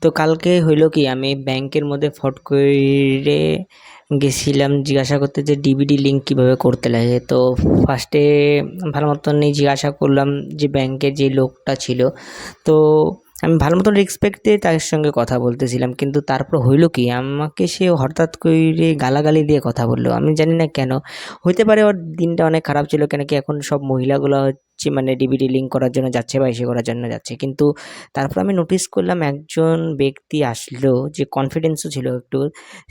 তো কালকে হইলো কি, আমি ব্যাংকের মধ্যে ফট কইরে গেছিলাম জিজ্ঞাসা করতে যে ডিবিডি লিঙ্ক কিভাবে করতে লাগে। তো ফার্স্টে ভালো মতনই জিজ্ঞাসা করলাম যে ব্যাংকের যে লোকটা ছিল। তো আমি ভালো মতন রেসপেক্ট দিয়ে তার সঙ্গে কথা বলতেছিলাম, কিন্তু তারপর হইলো কি, আমাকে সে হঠাৎ কইরে গালাগালি দিয়ে কথা বললো। আমি জানি না কেন, হইতে পারে ওর দিনটা অনেক খারাপ ছিল, কেন কি এখন সব মহিলাগুলো হচ্ছে মানে ডিবিডি লিঙ্ক করার জন্য যাচ্ছে বা ইসে করার জন্য যাচ্ছে। কিন্তু তারপর আমি নোটিস করলাম একজন ব্যক্তি আসলো যে কনফিডেন্সও ছিল একটু।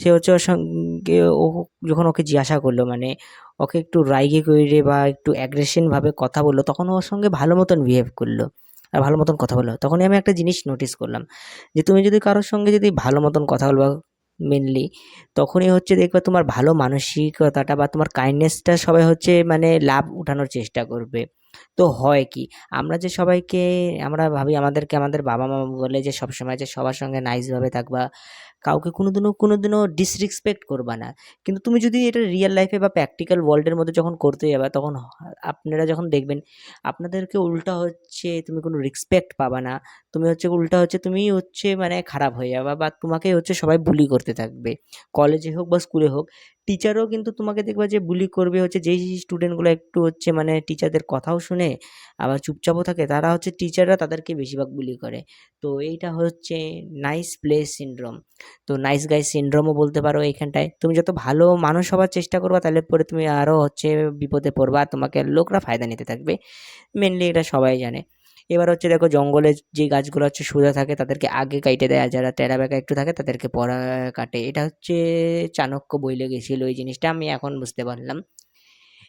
সে হচ্ছে ওর সঙ্গে ও যখন ওকে জিজ্ঞাসা করলো, মানে ওকে একটু রাইগে কইরে বা একটু অ্যাগ্রেশন ভাবে কথা বললো, তখন ওর সঙ্গে ভালো মতন বিহেভ করলো আর ভালো মতন কথা বললো। তখনই আমি একটা জিনিস নোটিস করলাম যে তুমি যদি কারোর সঙ্গে যদি ভালো মতন কথা বলবা মেনলি, তখনই হচ্ছে দেখবা তোমার ভালো মানসিকতাটা বা তোমার কাইন্ডনেসটা সবাই হচ্ছে মানে লাভ উঠানোর চেষ্টা করবে। তো হয় কি, আমরা যে সবাইকে আমরা ভাবি আমাদেরকে আমাদের বাবা-মা বলে যে সবসময় যে সবার সঙ্গে নাইস ভাবে থাকবা, কাউকে কোনোদিনও ডিসরেসপেক্ট করবা না। কিন্তু তুমি যদি এটা রিয়াল লাইফে বা প্র্যাকটিক্যাল ওয়ার্ল্ড এর মধ্যে যখন করতে যাবা, তখন আপনারা যখন দেখবেন আপনাদেরকে উল্টা হচ্ছে তুমি কোনো রেসপেক্ট পাবা না। তুমি হচ্ছে উল্টা হচ্ছে তুমি হচ্ছে মানে খারাপ হয়ে যাবা বা তোমাকে হচ্ছে সবাই বুলি করতে থাকবে। কলেজে হোক বা স্কুলে হোক, টিচারও কিন্তু তোমাকে দেখবা যে বুলি করবে হচ্ছে যেই স্টুডেন্টগুলো একটু হচ্ছে মানে টিচারদের কথাও শুনে আবার চুপচাপও থাকে, তারা হচ্ছে টিচাররা তাদেরকে বেশিরভাগ বুলি করে। তো এইটা হচ্ছে নাইস প্লেস সিনড্রোম। তো নাইস গাই সিনড্রোমও বলতে পারো এইখানটায়। তুমি যত ভালো মানুষ হবার চেষ্টা করবা, তাহলে পরে তুমি আরো হচ্ছে বিপদে পড়বা আর তোমাকে লোকরা ফায়দা নিতে থাকবে। মেইনলি এটা সবাই জানে। এবার হচ্ছে দেখো, জঙ্গলে যে গাছগুলো হচ্ছে সোজা থাকে তাদেরকে আগে কাইটে দেয়, আর যারা টেরা বেঁকা একটু থাকে তাদেরকে পরে কাটে। এটা হচ্ছে চাণক্য বইলে গেছিল এই জিনিসটা, আমি এখন বুঝতে পারলাম।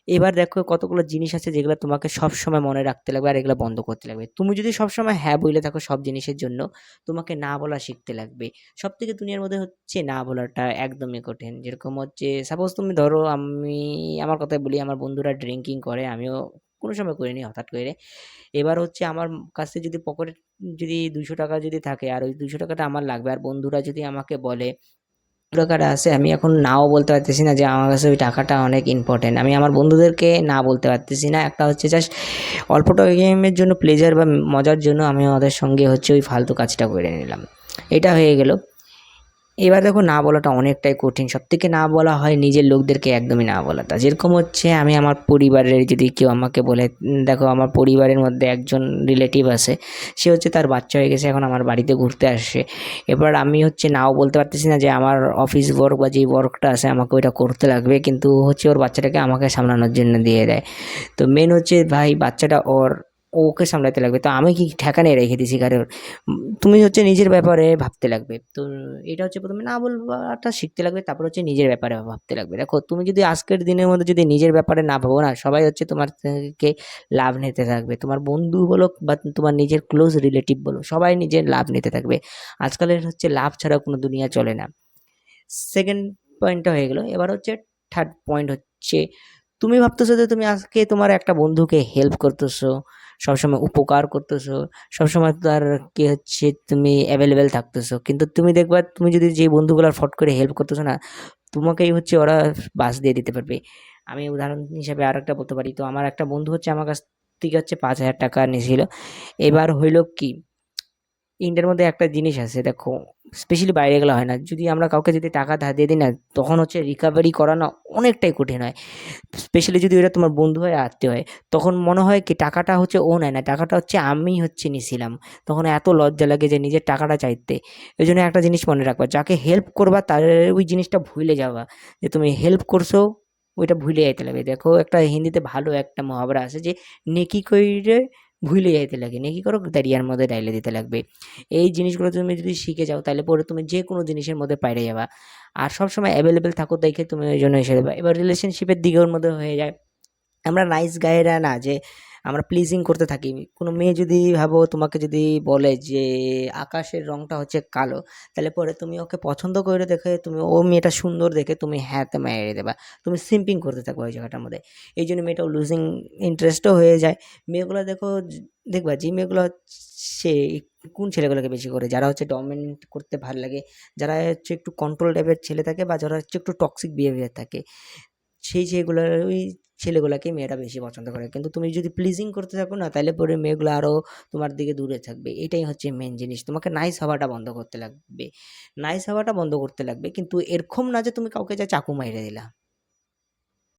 এবার দেখো কতগুলো জিনিস আছে যেগুলো তোমাকে সবসময় মনে রাখতে লাগবে আর এগুলো বন্ধ করতে লাগবে। তুমি যদি সবসময় হ্যাঁ বলে থাকো সব জিনিসের জন্য, তোমাকে না বলা শিখতে লাগবে। সবথেকে দুনিয়ার মধ্যে হচ্ছে না বলাটা একদমই কঠিন। যেরকম হচ্ছে সাপোজ তুমি ধরো, আমি আমার কথাই বলি, আমার বন্ধুরা ড্রিংকিং করে, আমিও কোনো সময় করিনি হঠাৎ করে। এবার হচ্ছে আমার কাছে যদি পকেটে যদি ৳২০০ যদি থাকে আর ওই ৳২০০ আমার লাগবে, আর বন্ধুরা যদি আমাকে বলে টাকাটা আছে, আমি এখন নাও বলতে পারতেছি না যে আমার কাছে ওই টাকাটা অনেক ইম্পর্টেন্ট। আমি আমার বন্ধুদেরকে না বলতে পারতেছি না। একটা হচ্ছে জাস্ট অল্প টাইমের জন্য প্লেজার বা মজার জন্য আমি ওদের সঙ্গে হচ্ছে ওই ফালতু কাজটা করে নিলাম। এটা হয়ে গেল। এবার দেখো না বলাটা অনেকটাই কঠিন। সবথেকে না বলা হয় নিজের লোকদেরকে একদমই না বলাটা। যেরকম হচ্ছে আমি আমার পরিবারের যদি কেউ আমাকে বলে, দেখো আমার পরিবারের মধ্যে একজন রিলেটিভ আছে। সে হচ্ছে তার বাচ্চা হয়ে গেছে, এখন আমার বাড়িতে ঘুরতে আসছে। এবার আমি হচ্ছে নাও বলতে পারতেছি না যে আমার অফিস ওয়ার্ক বা যেই ওয়ার্কটা আছে আমাকে ওইটা করতে লাগবে। কিন্তু হচ্ছে ওর বাচ্চাটাকে আমাকে সামলানোর জন্য দিয়ে দেয়। তো মেন হচ্ছে ভাই বাচ্চাটা ওকে সামলাতে লাগবে। তো আমি কি ঠেকানে রেখে দিছি কারোর? তুমি হচ্ছে নিজের ব্যাপারে ভাবতে লাগবে। তো এটা হচ্ছে ১ম এ না বলবাটা শিখতে লাগবে। তারপর হচ্ছে নিজের ব্যাপারে ভাবতে লাগবে। দেখো তুমি যদি আজকের দিনের মধ্যে যদি নিজের ব্যাপারে না ভাবো না, সবাই হচ্ছে তোমার থেকে লাভ নিতে থাকবে। তোমার বন্ধু বলো বা তোমার নিজের ক্লোজ রিলেটিভ বলো, সবাই নিজের লাভ নিতে থাকবে। আজকালের হচ্ছে লাভ ছাড়া কোনো দুনিয়া চলে না। সেকেন্ড পয়েন্টটা হয়ে গেল। এবার হচ্ছে থার্ড পয়েন্ট হচ্ছে, তুমি ভাবতেছো যে তুমি আজকে তোমার একটা বন্ধুকে হেল্প করতেছো, সবসময় উপকার করতেছো, সবসময় তার কি হচ্ছে তুমি অ্যাভেলেবেল থাকতেছো। কিন্তু তুমি দেখবা তুমি যদি যে বন্ধুগুলার ফট করে হেল্প করতেছো না, তোমাকেই হচ্ছে ওরা বাস দিয়ে দিতে পারবে। আমি উদাহরণ হিসেবে আরেকটা বলতে পারি। তো আমার একটা বন্ধু হচ্ছে আমার কাছ থেকে হচ্ছে ৳৫,০০০ নিয়েছিল। এবার হইল কি, ইন্ডিয়ার মধ্যে একটা জিনিস আছে দেখো, স্পেশালি বাইরে গেলে হয় না। যদি আমরা কাউকে যদি টাকা ধার দিয়ে দিই না, তখন হচ্ছে রিকভারি করা না অনেকটাই কঠিন হয়। স্পেশালি যদি ওটা তোমার বন্ধু হয়, আত্মীয় হয়, তখন মনে হয় কি টাকাটা হচ্ছে ও নেয় না, টাকাটা হচ্ছে আমি হচ্ছে নিছিলাম। তখন এত লজ্জা লাগে যে নিজের টাকাটা চাইতে। এইজন্য একটা জিনিস মনে রাখবা, যাকে হেল্প করবা তার ওই জিনিসটা ভুলে যাবা। যে তুমি হেল্প করছো ওইটা ভুলে যাইতে লাগবে। দেখো একটা হিন্দিতে ভালো একটা মহাবরা আছে যে, নেকি কইরে ভুলে যাইতে লাগে, নেকি করো দারিয়ার মধ্যে ডাইলে দিতে লাগবে। এই জিনিসগুলো তুমি যদি শিখে যাও, তাহলে পরে তুমি যেকোনো জিনিসের মধ্যে পাইরে যাবা। আর সবসময় এভেলেবেল থাকো দেখে তুমি ওই জন্য এসে যাবা। এবার রিলেশনশিপের দিকের মধ্যে হয়ে যায়, আমরা নাইস গাইরা না যে আমরা প্লিজিং করতে থাকি। কোনো মেয়ে যদি ভাবো তোমাকে যদি বলে যে আকাশের রংটা হচ্ছে কালো, তাহলে পরে তুমি ওকে পছন্দ করে দেখে তুমি ও মেয়েটা সুন্দর দেখে তুমি হ্যাঁতে মেরে দেবা। তুমি সিম্পিং করতে থাকো ওই জায়গাটার মধ্যে। এই জন্য মেয়েটাও লুজিং ইন্টারেস্টও হয়ে যায়। মেয়েগুলো দেখো দেখবা যে মেয়েগুলো হচ্ছে কোন ছেলেগুলোকে বেশি করে, যারা হচ্ছে ডমিনেট করতে ভাল লাগে, যারা হচ্ছে একটু কন্ট্রোল টাইপের ছেলে থাকে বা যারা হচ্ছে একটু টক্সিক বিহেভিয়ার থাকে, সেই যেগুলো ওই ছেলেগুলাকেই মেয়েরা বেশি পছন্দ করে। কিন্তু তুমি যদি প্লিজিং করতে থাকো না, তাহলে পরে মেয়েগুলো আরও তোমার দিকে দূরে থাকবে। এটাই হচ্ছে মেন জিনিস। তোমাকে নাইস হওয়াটা বন্ধ করতে লাগবে। নাইস হওয়াটা বন্ধ করতে লাগবে, কিন্তু এরকম না যে তুমি কাউকে যা চাকু মাইরে দিলা।